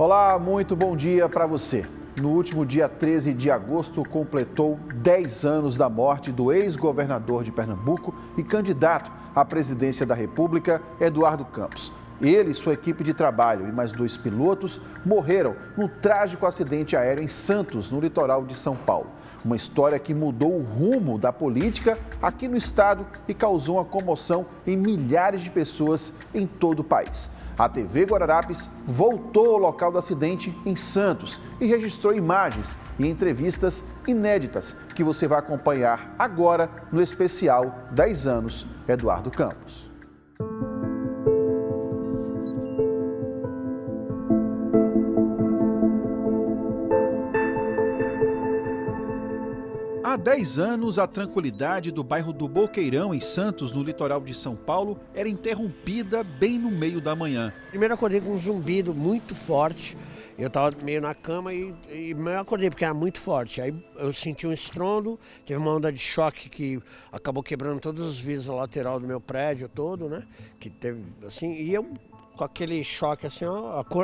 Olá, muito bom dia para você. No último dia 13 de agosto, completou 10 anos da morte do ex-governador de Pernambuco e candidato à presidência da República, Eduardo Campos. Ele e sua equipe de trabalho e mais 2 pilotos morreram num trágico acidente aéreo em Santos, no litoral de São Paulo. Uma história que mudou o rumo da política aqui no estado e causou uma comoção em milhares de pessoas em todo o país. A TV Guararapes voltou ao local do acidente em Santos e registrou imagens e entrevistas inéditas que você vai acompanhar agora no especial 10 anos Eduardo Campos. Há 10 anos, a tranquilidade do bairro do Boqueirão, em Santos, no litoral de São Paulo, era interrompida bem no meio da manhã. Primeiro acordei com um zumbido muito forte, eu estava meio na cama e eu acordei porque era muito forte. Aí eu senti um estrondo, teve uma onda de choque que acabou quebrando todos os vidros lateral do meu prédio todo, né? Que teve assim, e eu com aquele choque assim,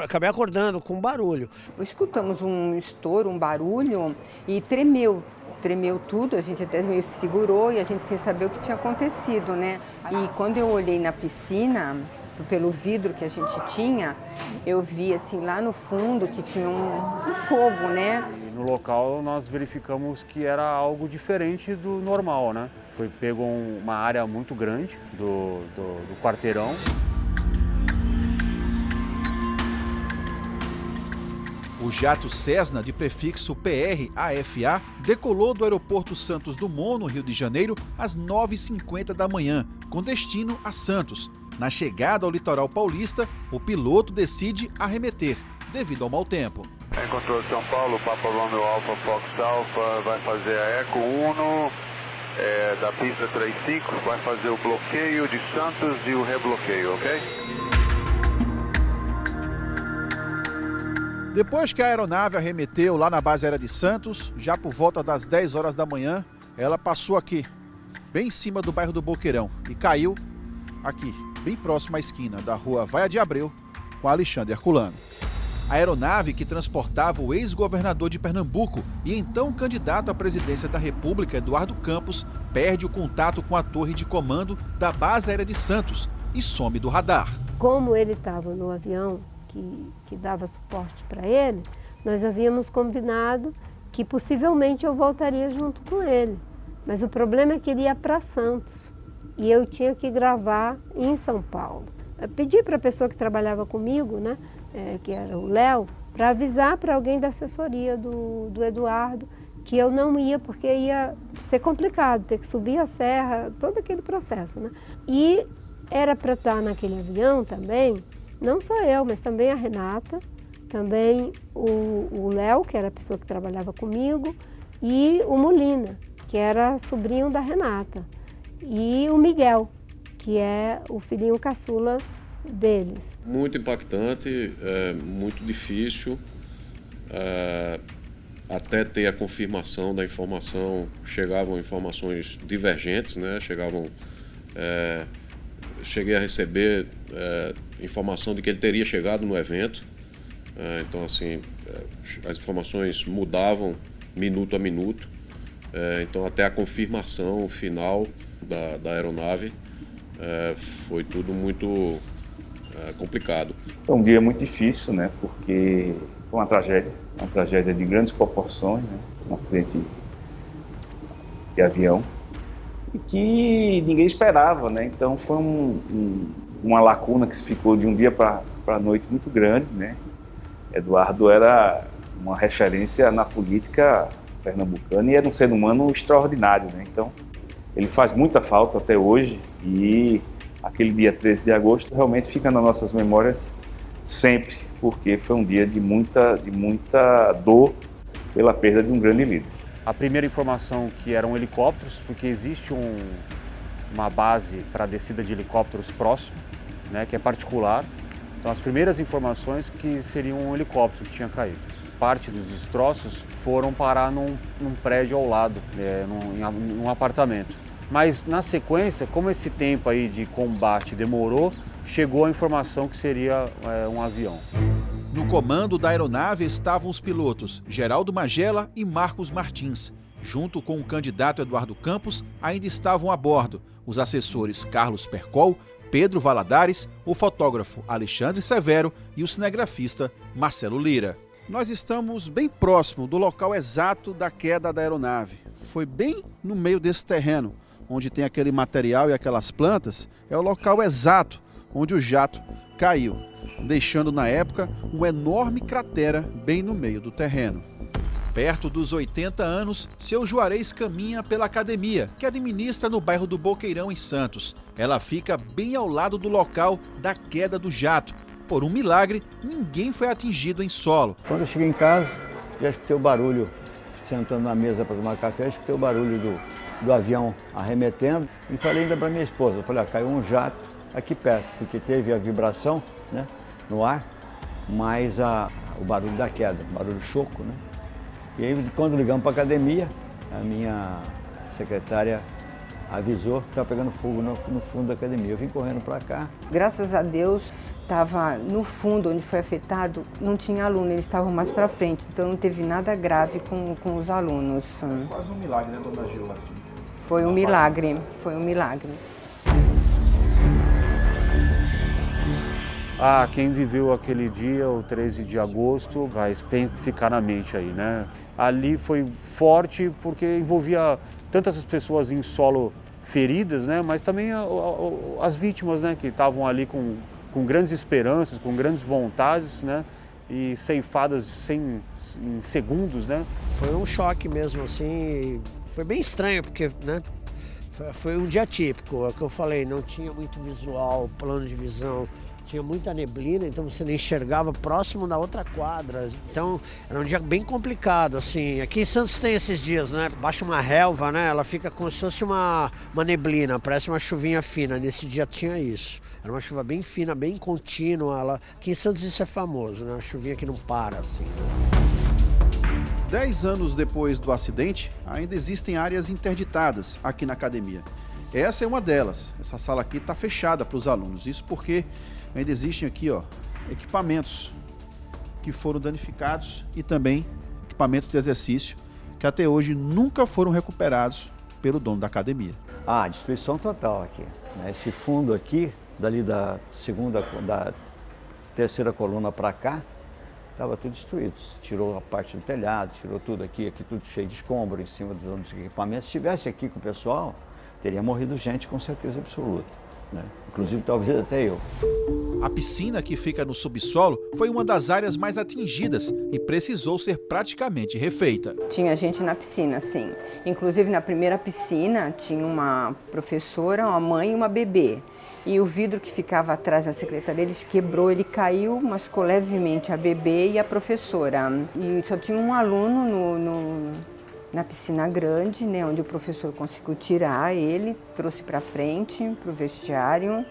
acabei acordando com um barulho. Escutamos um estouro, um barulho e tremeu tudo, a gente até meio se segurou e a gente sem saber o que tinha acontecido, né? E quando eu olhei na piscina, pelo vidro que a gente tinha, eu vi assim lá no fundo que tinha um fogo, né? E no local nós verificamos que era algo diferente do normal, né? Foi pego uma área muito grande do quarteirão. O jato Cessna, de prefixo PR-AFA, decolou do aeroporto Santos Dumont, no Rio de Janeiro, às 9h50 da manhã, com destino a Santos. Na chegada ao litoral paulista, o piloto decide arremeter, devido ao mau tempo. Controle São Paulo, Papa Romeo Alpha Fox Alpha, vai fazer a Eco 1, da pista 35, vai fazer o bloqueio de Santos e o rebloqueio, ok? Depois que a aeronave arremeteu lá na base aérea de Santos, já por volta das 10 horas da manhã, ela passou aqui, bem em cima do bairro do Boqueirão, e caiu aqui, bem próximo à esquina da rua Vaia de Abreu, com Alexandre Herculano. A aeronave que transportava o ex-governador de Pernambuco e então candidato à presidência da República, Eduardo Campos, perde o contato com a torre de comando da base aérea de Santos e some do radar. Como ele estava no avião que dava suporte para ele, nós havíamos combinado que possivelmente eu voltaria junto com ele. Mas o problema é que ele ia para Santos e eu tinha que gravar em São Paulo. Eu pedi para a pessoa que trabalhava comigo, né, que era o Léo, para avisar para alguém da assessoria do Eduardo que eu não ia porque ia ser complicado, ter que subir a serra, todo aquele processo, né? E era para estar naquele avião também, não só eu, mas também a Renata, também o Léo, que era a pessoa que trabalhava comigo, e o Molina, que era sobrinho da Renata, e o Miguel, que é o filhinho caçula deles. Muito impactante, muito difícil, até ter a confirmação da informação, chegavam informações divergentes, né? Cheguei a receber informação de que ele teria chegado no evento, então assim, as informações mudavam minuto a minuto, então até a confirmação final da aeronave foi tudo muito complicado. Foi um dia muito difícil, né, porque foi uma tragédia de grandes proporções, né, um acidente de avião, e que ninguém esperava, né? Então foi uma lacuna que se ficou de um dia para a noite muito grande, né? Eduardo era uma referência na política pernambucana e era um ser humano extraordinário, né? Então ele faz muita falta até hoje e aquele dia 13 de agosto realmente fica nas nossas memórias sempre, porque foi um dia de muita dor pela perda de um grande líder. A primeira informação que eram helicópteros, porque existe uma base para descida de helicópteros próximo, né, que é particular. Então as primeiras informações que seria um helicóptero que tinha caído. Parte dos destroços foram parar num prédio ao lado, num apartamento. Mas na sequência, como esse tempo aí de combate demorou, chegou a informação que seria um avião. No comando da aeronave estavam os pilotos Geraldo Magela e Marcos Martins. Junto com o candidato Eduardo Campos, ainda estavam a bordo os assessores Carlos Percol, Pedro Valadares, o fotógrafo Alexandre Severo e o cinegrafista Marcelo Lira. Nós estamos bem próximo do local exato da queda da aeronave. Foi bem no meio desse terreno, onde tem aquele material e aquelas plantas, é o local exato onde o jato caiu, deixando na época uma enorme cratera bem no meio do terreno. Perto dos 80 anos, seu Juarez caminha pela academia, que administra no bairro do Boqueirão, em Santos. Ela fica bem ao lado do local da queda do jato. Por um milagre, ninguém foi atingido em solo. Quando eu cheguei em casa, já escutei o barulho, sentando na mesa para tomar café, escutei o barulho do avião arremetendo e falei ainda para minha esposa, eu falei, caiu um jato aqui perto, porque teve a vibração, né, no ar, mais o barulho da queda, o barulho choco, né? E aí, quando ligamos para a academia, a minha secretária avisou que estava pegando fogo no fundo da academia. Eu vim correndo para cá. Graças a Deus, estava no fundo, onde foi afetado, não tinha aluno, eles estavam mais para frente, então não teve nada grave com os alunos. Foi quase um milagre, né, dona Gil? Assim. Foi um milagre, foi um milagre. Quem viveu aquele dia, o 13 de agosto, tem que ficar na mente aí, né? Ali foi forte porque envolvia tantas pessoas em solo feridas, né? Mas também as vítimas, né? Que estavam ali com grandes esperanças, com grandes vontades, né? E ceifadas em segundos, né? Foi um choque mesmo, assim, foi bem estranho, porque, né? Foi um dia típico, é o que eu falei, não tinha muito visual, plano de visão. Tinha muita neblina, então você não enxergava próximo da outra quadra. Então, era um dia bem complicado, assim. Aqui em Santos tem esses dias, né? Baixa uma relva, né? Ela fica como se fosse uma neblina, parece uma chuvinha fina. Nesse dia tinha isso. Era uma chuva bem fina, bem contínua. Aqui em Santos isso é famoso, né? Uma chuvinha que não para, assim. 10 anos depois do acidente, ainda existem áreas interditadas aqui na academia. Essa é uma delas. Essa sala aqui está fechada para os alunos. Isso porque ainda existem aqui, equipamentos que foram danificados e também equipamentos de exercício que até hoje nunca foram recuperados pelo dono da academia. Destruição total aqui. Esse fundo aqui, dali da terceira coluna para cá, estava tudo destruído. Tirou a parte do telhado, tirou tudo aqui tudo cheio de escombro em cima dos equipamentos. Se estivesse aqui com o pessoal, teria morrido gente com certeza absoluta, né? Inclusive talvez até eu. A piscina que fica no subsolo foi uma das áreas mais atingidas e precisou ser praticamente refeita. Tinha gente na piscina, sim. Inclusive na primeira piscina tinha uma professora, uma mãe e uma bebê. E o vidro que ficava atrás da secretaria, ele quebrou, ele caiu, machucou levemente a bebê e a professora. E só tinha um aluno na piscina grande, né, onde o professor conseguiu tirar ele, trouxe para frente, para o vestiário,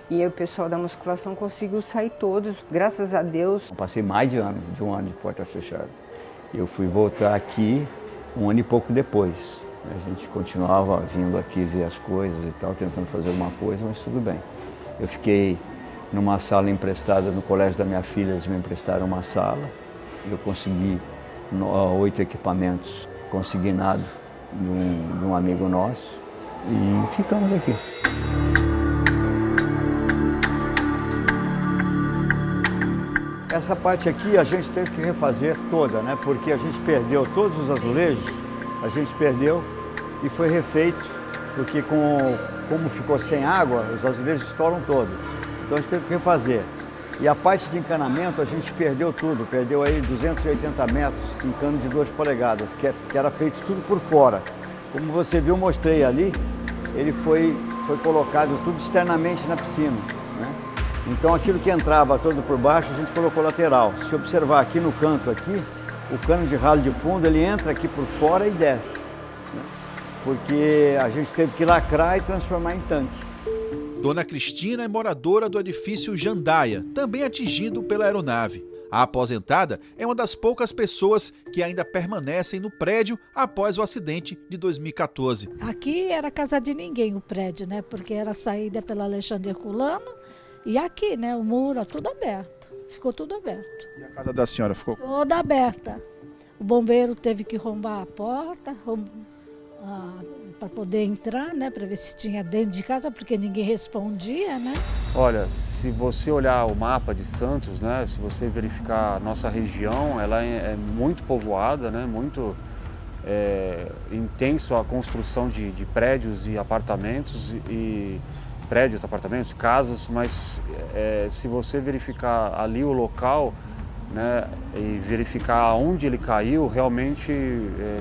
e aí o pessoal da musculação conseguiu sair todos, graças a Deus. Eu passei mais de um ano de porta fechada. Eu fui voltar aqui um ano e pouco depois. A gente continuava vindo aqui ver as coisas e tal, tentando fazer alguma coisa, mas tudo bem. Eu fiquei numa sala emprestada no colégio da minha filha, eles me emprestaram uma sala, eu consegui 8 equipamentos consignados de um amigo nosso e ficamos aqui. Essa parte aqui a gente teve que refazer toda, né? Porque a gente perdeu todos os azulejos, a gente perdeu e foi refeito, porque como ficou sem água, os azulejos estouram todos. Então a gente teve que refazer. E a parte de encanamento a gente perdeu tudo, perdeu aí 280 metros em cano de 2 polegadas, que era feito tudo por fora. Como você viu, eu mostrei ali, ele foi colocado tudo externamente na piscina, né? Então aquilo que entrava todo por baixo, a gente colocou lateral. Se observar aqui no canto aqui, o cano de ralo de fundo, ele entra aqui por fora e desce, né? Porque a gente teve que lacrar e transformar em tanque. Dona Cristina é moradora do edifício Jandaia, também atingido pela aeronave. A aposentada é uma das poucas pessoas que ainda permanecem no prédio após o acidente de 2014. Aqui era casa de ninguém o prédio, né? Porque era saída pela Alexandre Herculano e aqui, né? O muro, tudo aberto. ficou tudo aberto. E a casa da senhora ficou? Toda aberta. O bombeiro teve que arrombar a porta para poder entrar, né, para ver se tinha dentro de casa, porque ninguém respondia, né? Olha, se você olhar o mapa de Santos, né, se você verificar a nossa região, ela é muito povoada, né, muito intenso a construção de prédios e apartamentos, apartamentos, casas, mas se você verificar ali o local, né, e verificar onde ele caiu, realmente,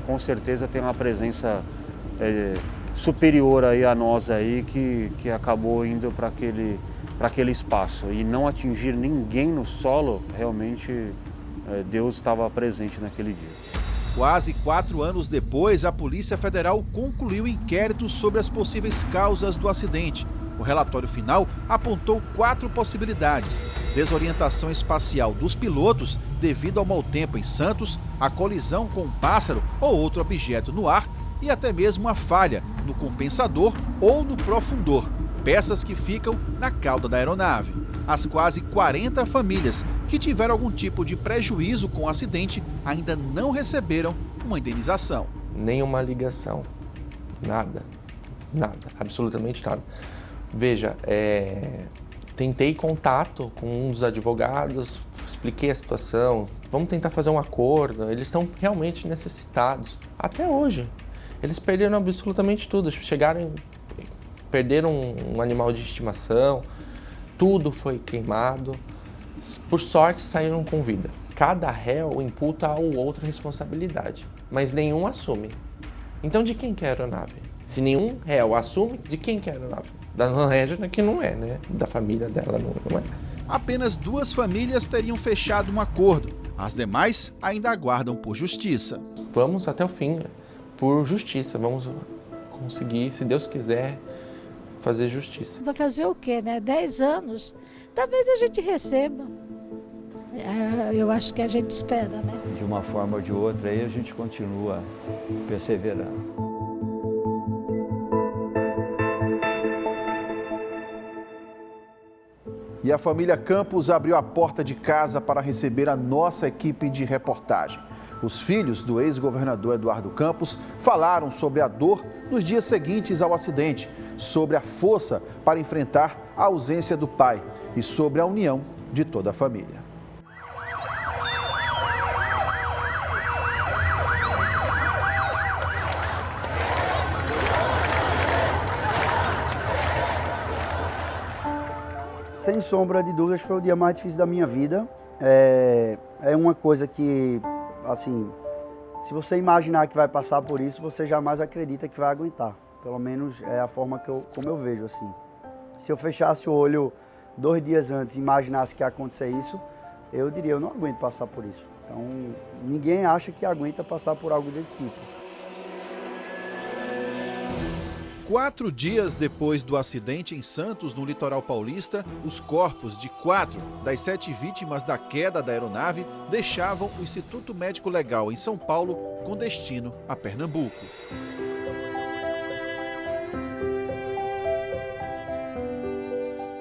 com certeza tem uma presença superior aí a nós aí que acabou indo para aquele espaço e não atingir ninguém no solo. Realmente Deus estava presente naquele dia. Quase 4 anos depois, a Polícia Federal concluiu o inquérito sobre as possíveis causas do acidente. O relatório final apontou 4 possibilidades: desorientação espacial dos pilotos devido ao mau tempo em Santos, a colisão com um pássaro ou outro objeto no ar e até mesmo uma falha no compensador ou no profundor, peças que ficam na cauda da aeronave. As quase 40 famílias que tiveram algum tipo de prejuízo com o acidente ainda não receberam uma indenização. Nenhuma ligação, nada, absolutamente nada. Veja, tentei contato com um dos advogados, expliquei a situação, vamos tentar fazer um acordo, eles estão realmente necessitados, até hoje. Eles perderam absolutamente tudo, perderam um animal de estimação, tudo foi queimado, por sorte saíram com vida. Cada réu imputa ao outro responsabilidade, mas nenhum assume. Então de quem que é a aeronave? Se nenhum réu assume, de quem que é a aeronave? Da Dona Régina, que não é, né? Da família dela não é. Apenas 2 famílias teriam fechado um acordo. As demais ainda aguardam por justiça. Vamos até o fim, por justiça. Vamos conseguir, se Deus quiser, fazer justiça. Vai fazer o quê, né? 10 anos. Talvez a gente receba. Eu acho que a gente espera, né? De uma forma ou de outra, aí a gente continua perseverando. E a família Campos abriu a porta de casa para receber a nossa equipe de reportagem. Os filhos do ex-governador Eduardo Campos falaram sobre a dor nos dias seguintes ao acidente, sobre a força para enfrentar a ausência do pai e sobre a união de toda a família. Sem sombra de dúvidas, foi o dia mais difícil da minha vida. É uma coisa que, assim, se você imaginar que vai passar por isso, você jamais acredita que vai aguentar. Pelo menos é a forma como eu vejo, assim. Se eu fechasse o olho 2 dias antes e imaginasse que ia acontecer isso, eu diria, eu não aguento passar por isso. Então, ninguém acha que aguenta passar por algo desse tipo. 4 dias depois do acidente em Santos, no litoral paulista, os corpos de 4 das 7 vítimas da queda da aeronave deixavam o Instituto Médico Legal em São Paulo com destino a Pernambuco.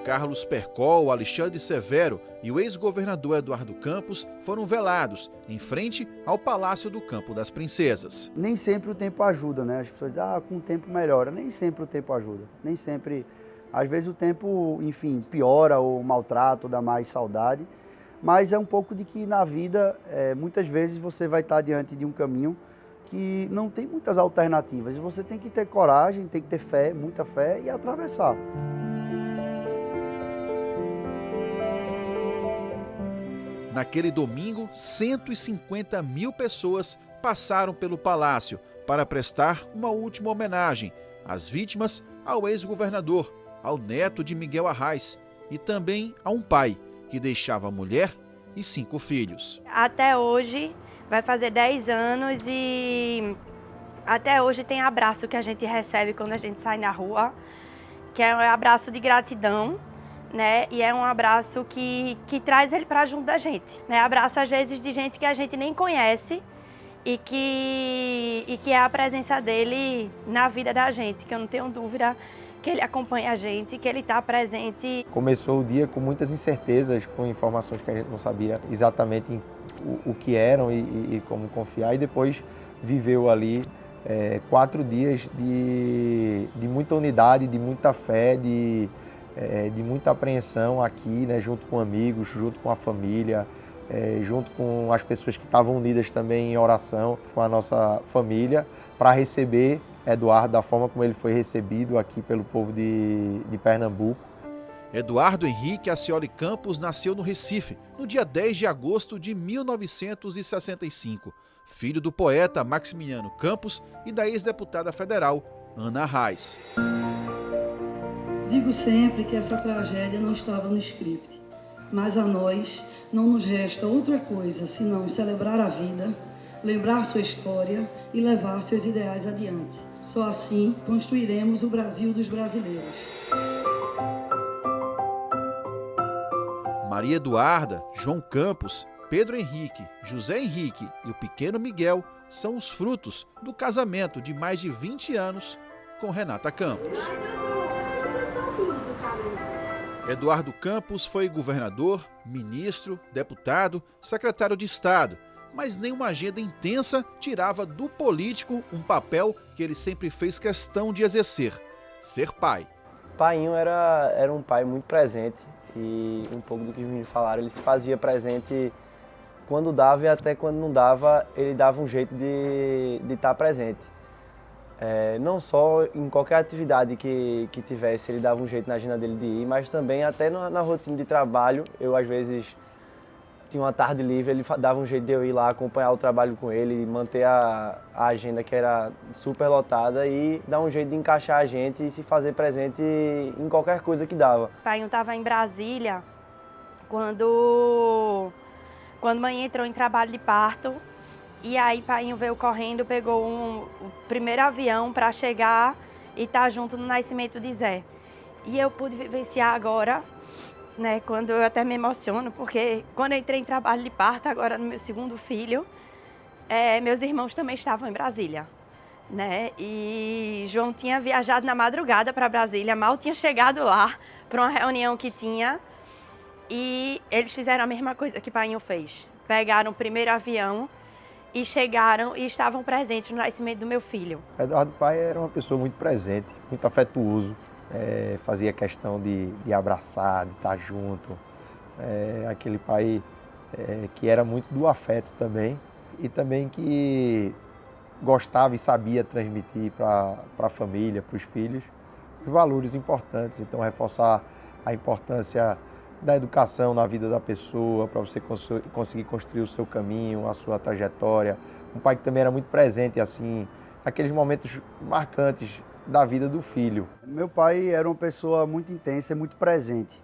Carlos Percol, Alexandre Severo e o ex-governador Eduardo Campos foram velados em frente ao Palácio do Campo das Princesas. Nem sempre o tempo ajuda, né? As pessoas dizem, com o tempo melhora. Nem sempre o tempo ajuda. Nem sempre. Às vezes o tempo, enfim, piora ou maltrata ou dá mais saudade. Mas é um pouco de que na vida, muitas vezes você vai estar diante de um caminho que não tem muitas alternativas. E você tem que ter coragem, tem que ter fé, muita fé e atravessar. Naquele domingo, 150 mil pessoas passaram pelo palácio para prestar uma última homenagem às vítimas, ao ex-governador, ao neto de Miguel Arraes e também a um pai que deixava a mulher e 5 filhos. Até hoje vai fazer 10 anos e até hoje tem abraço que a gente recebe quando a gente sai na rua, que é um abraço de gratidão. Né? E é um abraço que traz ele para junto da gente. Né? Abraço, às vezes, de gente que a gente nem conhece e que é a presença dele na vida da gente, que eu não tenho dúvida que ele acompanha a gente, que ele está presente. Começou o dia com muitas incertezas, com informações que a gente não sabia exatamente o que eram e como confiar, e depois viveu ali 4 dias de muita unidade, de muita fé, de muita apreensão aqui, né, junto com amigos, junto com a família, junto com as pessoas que estavam unidas também em oração com a nossa família, para receber Eduardo da forma como ele foi recebido aqui pelo povo de Pernambuco. Eduardo Henrique Acioli Campos nasceu no Recife, no dia 10 de agosto de 1965, filho do poeta Maximiliano Campos e da ex-deputada federal Ana Reis. Digo sempre que essa tragédia não estava no script, mas a nós não nos resta outra coisa senão celebrar a vida, lembrar sua história e levar seus ideais adiante. Só assim construiremos o Brasil dos brasileiros. Maria Eduarda, João Campos, Pedro Henrique, José Henrique e o pequeno Miguel são os frutos do casamento de mais de 20 anos com Renata Campos. Eduardo Campos foi governador, ministro, deputado, secretário de Estado, mas nenhuma agenda intensa tirava do político um papel que ele sempre fez questão de exercer: ser pai. Painho era um pai muito presente e um pouco do que me falaram, ele se fazia presente quando dava e até quando não dava, ele dava um jeito de estar presente. Não só em qualquer atividade que tivesse, ele dava um jeito na agenda dele de ir, mas também até na rotina de trabalho. Eu, às vezes, tinha uma tarde livre, ele dava um jeito de eu ir lá acompanhar o trabalho com ele, manter a agenda que era super lotada e dar um jeito de encaixar a gente e se fazer presente em qualquer coisa que dava. O pai estava em Brasília quando mãe entrou em trabalho de parto. E aí Painho veio correndo, pegou o primeiro avião para chegar e estar junto no nascimento de Zé. E eu pude vivenciar agora, né, quando eu até me emociono, porque quando eu entrei em trabalho de parto, agora no meu segundo filho, meus irmãos também estavam em Brasília, né? E João tinha viajado na madrugada para Brasília, mal tinha chegado lá para uma reunião que tinha, e eles fizeram a mesma coisa que Painho fez. Pegaram o primeiro avião e chegaram e estavam presentes no nascimento do meu filho. Eduardo pai era uma pessoa muito presente, muito afetuoso, fazia questão de abraçar, de estar junto. Aquele pai que era muito do afeto também e também que gostava e sabia transmitir para a família, para os filhos, os valores importantes. Então, reforçar a importância da educação na vida da pessoa, para você conseguir construir o seu caminho, a sua trajetória. Um pai que também era muito presente, assim, naqueles momentos marcantes da vida do filho. Meu pai era uma pessoa muito intensa e muito presente.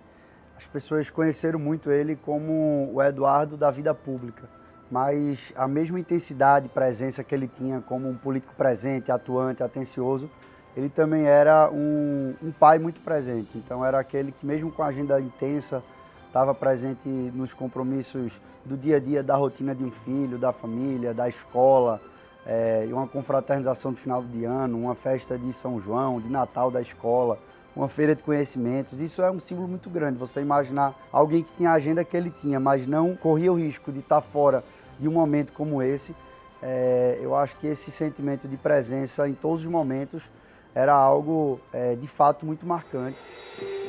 As pessoas conheceram muito ele como o Eduardo da vida pública, mas a mesma intensidade e presença que ele tinha como um político presente, atuante, atencioso, ele também era um pai muito presente. Então era aquele que mesmo com a agenda intensa estava presente nos compromissos do dia a dia, da rotina de um filho, da família, da escola, uma confraternização de final de ano, uma festa de São João, de Natal da escola, uma feira de conhecimentos. Isso é um símbolo muito grande, você imaginar alguém que tinha a agenda que ele tinha, mas não corria o risco de estar fora de um momento como esse. Eu acho que esse sentimento de presença em todos os momentos era algo, de fato, muito marcante.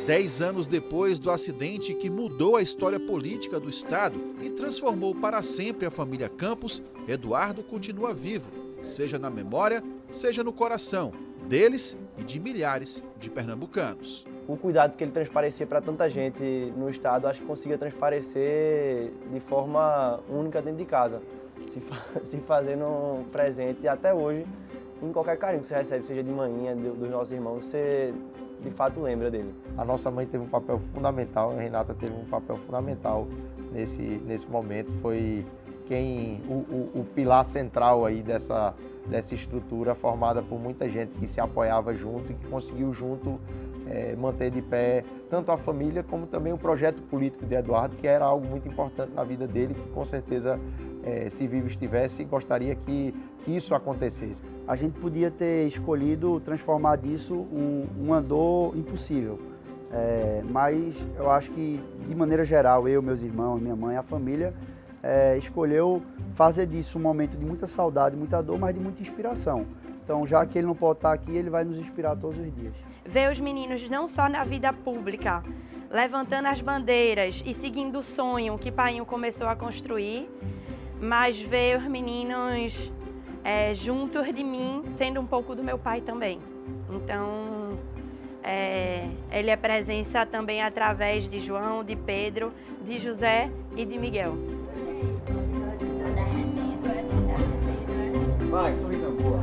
10 anos depois do acidente que mudou a história política do Estado e transformou para sempre a família Campos, Eduardo continua vivo, seja na memória, seja no coração deles e de milhares de pernambucanos. O cuidado que ele transparecia para tanta gente no Estado, acho que conseguia transparecer de forma única dentro de casa, se fazendo presente até hoje. Em qualquer carinho que você recebe, seja de manhã, dos nossos irmãos, você de fato lembra dele. A nossa mãe teve um papel fundamental, a Renata teve um papel fundamental nesse momento. Foi o pilar central aí dessa estrutura formada por muita gente que se apoiava junto e que conseguiu junto manter de pé tanto a família como também o projeto político de Eduardo, que era algo muito importante na vida dele, que com certeza, se vivo estivesse, gostaria que isso acontecesse. A gente podia ter escolhido transformar disso uma dor impossível, mas eu acho que, de maneira geral, eu, meus irmãos, minha mãe, a família, escolheu fazer disso um momento de muita saudade, muita dor, mas de muita inspiração. Então, já que ele não pode estar aqui, ele vai nos inspirar todos os dias. Ver os meninos não só na vida pública, levantando as bandeiras e seguindo o sonho que Painho começou a construir, mas ver os meninos juntos de mim, sendo um pouco do meu pai também. Então, ele é presença também através de João, de Pedro, de José e de Miguel. Vai, sorrisão boa.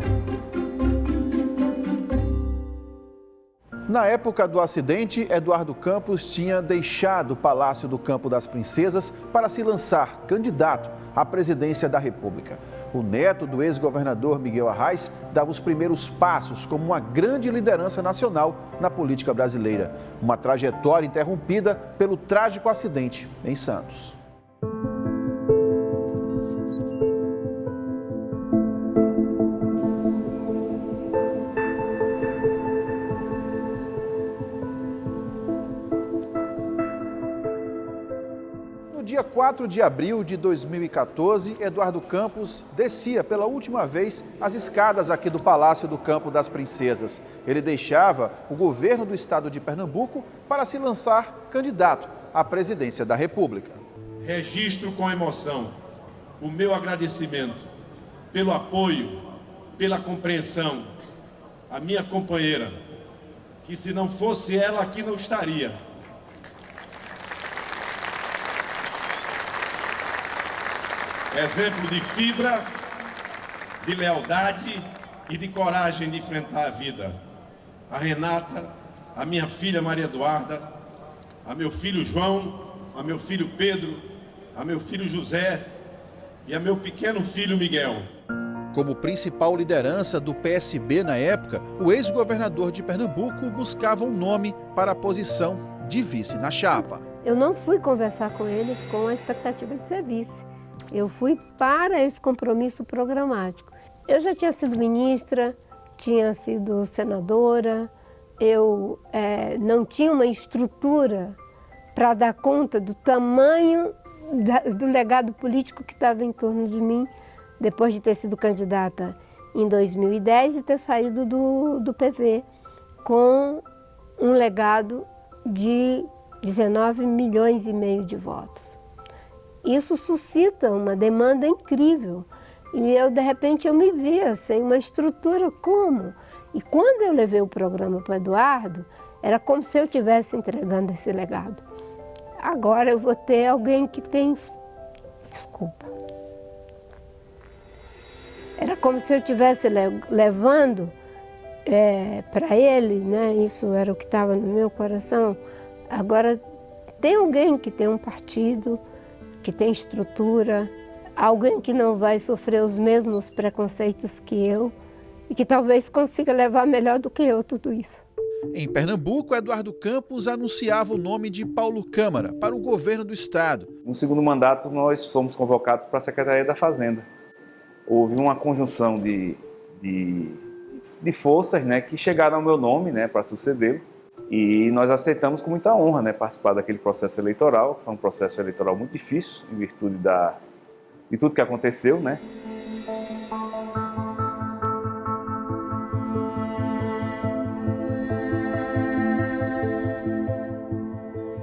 Na época do acidente, Eduardo Campos tinha deixado o Palácio do Campo das Princesas para se lançar candidato à presidência da República. O neto do ex-governador Miguel Arraes dava os primeiros passos como uma grande liderança nacional na política brasileira. Uma trajetória interrompida pelo trágico acidente em Santos. No dia 4 de abril de 2014, Eduardo Campos descia pela última vez as escadas aqui do Palácio do Campo das Princesas. Ele deixava o governo do estado de Pernambuco para se lançar candidato à presidência da República. Registro com emoção o meu agradecimento pelo apoio, pela compreensão, à minha companheira, que se não fosse ela aqui não estaria. Exemplo de fibra, de lealdade e de coragem de enfrentar a vida. A Renata, a minha filha Maria Eduarda, a meu filho João, a meu filho Pedro, a meu filho José e a meu pequeno filho Miguel. Como principal liderança do PSB na época, o ex-governador de Pernambuco buscava um nome para a posição de vice na chapa. Eu não fui conversar com ele com a expectativa de ser vice. Eu fui para esse compromisso programático. Eu já tinha sido ministra, tinha sido senadora, eu não tinha uma estrutura para dar conta do tamanho do legado político que estava em torno de mim, depois de ter sido candidata em 2010 e ter saído do PV com um legado de 19 milhões e meio de votos. Isso suscita uma demanda incrível e eu, de repente, eu me via sem uma estrutura como? E quando eu levei o programa para o Eduardo, era como se eu estivesse entregando esse legado. Agora eu vou ter alguém que tem... Desculpa. Era como se eu estivesse levando para ele, né? Isso era o que estava no meu coração. Agora, tem alguém que tem um partido, que tem estrutura, alguém que não vai sofrer os mesmos preconceitos que eu e que talvez consiga levar melhor do que eu tudo isso. Em Pernambuco, Eduardo Campos anunciava o nome de Paulo Câmara para o governo do estado. No segundo mandato, nós fomos convocados para a Secretaria da Fazenda. Houve uma conjunção de forças, né, que chegaram ao meu nome, né, para sucedê-lo. E nós aceitamos com muita honra, né, participar daquele processo eleitoral, que foi um processo eleitoral muito difícil, em virtude de tudo que aconteceu, né?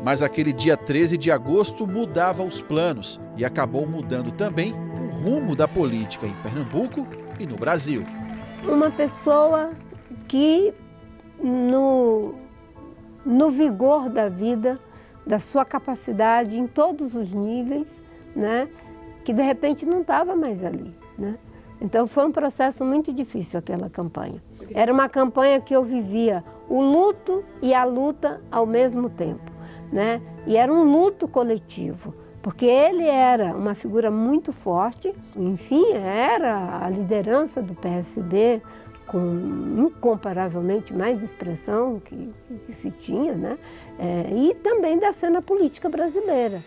Mas aquele dia 13 de agosto mudava os planos e acabou mudando também o rumo da política em Pernambuco e no Brasil. Uma pessoa que, no vigor da vida, da sua capacidade em todos os níveis, né, que de repente não estava mais ali, né? Então foi um processo muito difícil aquela campanha. Era uma campanha que eu vivia o luto e a luta ao mesmo tempo, né? E era um luto coletivo, porque ele era uma figura muito forte, enfim, era a liderança do PSB com incomparavelmente mais expressão que se tinha, né? E também da cena política brasileira.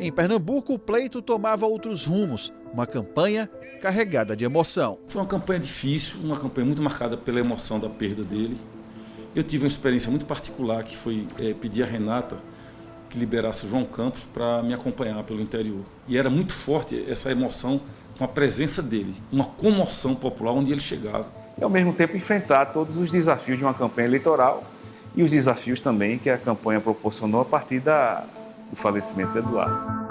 Em Pernambuco, o pleito tomava outros rumos, uma campanha carregada de emoção. Foi uma campanha difícil, uma campanha muito marcada pela emoção da perda dele. Eu tive uma experiência muito particular, que foi pedir a Renata que liberasse o João Campos para me acompanhar pelo interior. E era muito forte essa emoção com a presença dele, uma comoção popular onde ele chegava. E ao mesmo tempo enfrentar todos os desafios de uma campanha eleitoral e os desafios também que a campanha proporcionou a partir do falecimento de Eduardo.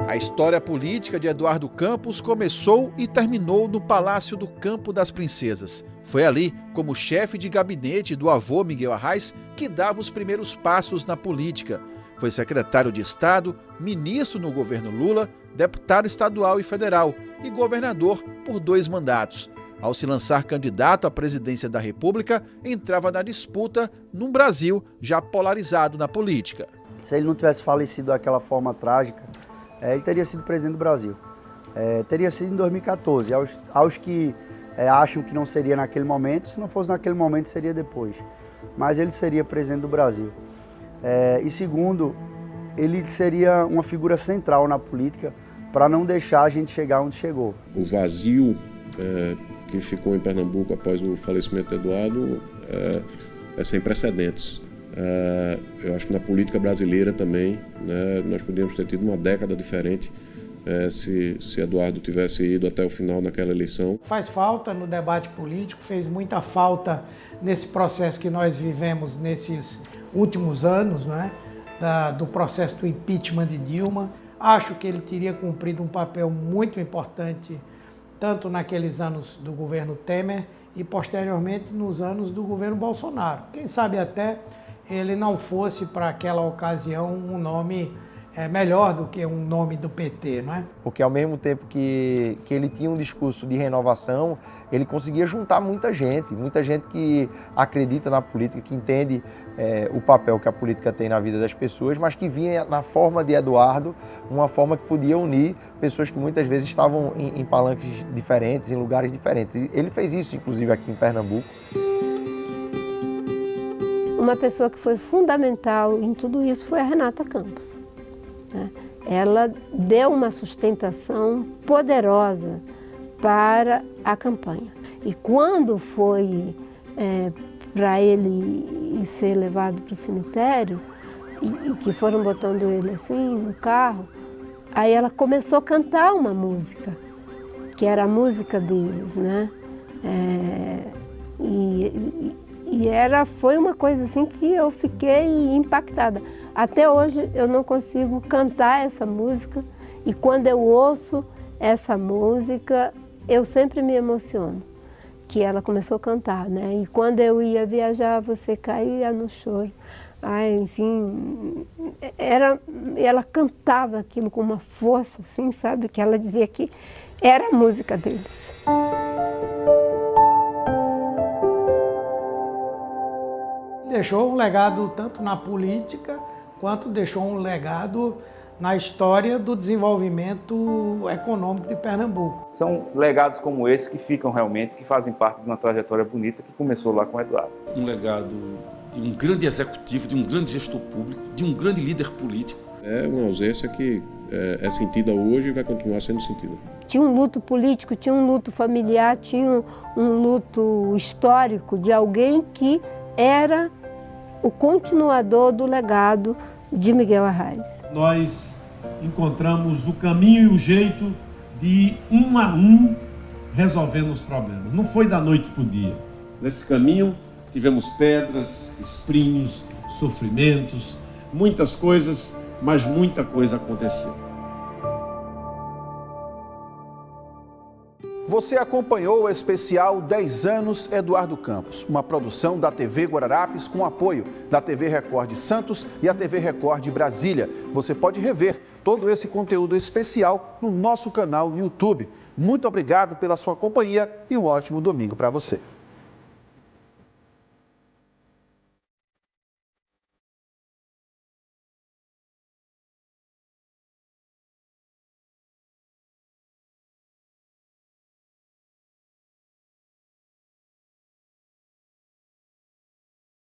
A história política de Eduardo Campos começou e terminou no Palácio do Campo das Princesas. Foi ali, como chefe de gabinete do avô Miguel Arraes, que dava os primeiros passos na política. Foi secretário de Estado, ministro no governo Lula, deputado estadual e federal e governador por 2 mandatos. Ao se lançar candidato à presidência da República, entrava na disputa num Brasil já polarizado na política. Se ele não tivesse falecido daquela forma trágica, ele teria sido presidente do Brasil. Teria sido em 2014. Aos que acham que não seria naquele momento, se não fosse naquele momento, seria depois. Mas ele seria presidente do Brasil. E segundo, ele seria uma figura central na política para não deixar a gente chegar onde chegou. O vazio que ficou em Pernambuco após o falecimento de Eduardo é sem precedentes. Eu acho que na política brasileira também, né, nós podíamos ter tido uma década diferente se Eduardo tivesse ido até o final naquela eleição. Faz falta no debate político, fez muita falta nesse processo que nós vivemos nesses últimos anos, né, do processo do impeachment de Dilma. Acho que ele teria cumprido um papel muito importante, tanto naqueles anos do governo Temer e posteriormente nos anos do governo Bolsonaro. Quem sabe até ele não fosse para aquela ocasião um nome melhor do que um nome do PT, não é? Porque ao mesmo tempo que ele tinha um discurso de renovação, ele conseguia juntar muita gente que acredita na política, que entende o papel que a política tem na vida das pessoas, mas que vinha na forma de Eduardo, uma forma que podia unir pessoas que muitas vezes estavam em palanques diferentes, em lugares diferentes. E ele fez isso, inclusive, aqui em Pernambuco. Uma pessoa que foi fundamental em tudo isso foi a Renata Campos. Ela deu uma sustentação poderosa para a campanha. E quando foi para ele ser levado para o cemitério, e que foram botando ele assim no carro, aí ela começou a cantar uma música, que era a música deles, né? Foi uma coisa assim que eu fiquei impactada. Até hoje eu não consigo cantar essa música e quando eu ouço essa música eu sempre me emociono, que ela começou a cantar, né? E quando eu ia viajar você caía no choro. Enfim, ela cantava aquilo com uma força, assim, sabe? Que ela dizia que era a música deles. Deixou um legado tanto na política, quanto deixou um legado na história do desenvolvimento econômico de Pernambuco. São legados como esse que ficam realmente, que fazem parte de uma trajetória bonita que começou lá com o Eduardo. Um legado de um grande executivo, de um grande gestor público, de um grande líder político. É uma ausência que é sentida hoje e vai continuar sendo sentida. Tinha um luto político, tinha um luto familiar, tinha um luto histórico de alguém que era o continuador do legado de Miguel Arraes. Nós encontramos o caminho e o jeito de um a um resolvendo os problemas. Não foi da noite para o dia. Nesse caminho tivemos pedras, espinhos, sofrimentos, muitas coisas, mas muita coisa aconteceu. Você acompanhou o especial 10 anos Eduardo Campos, uma produção da TV Guararapes com apoio da TV Record de Santos e a TV Record de Brasília. Você pode rever todo esse conteúdo especial no nosso canal no YouTube. Muito obrigado pela sua companhia e um ótimo domingo para você.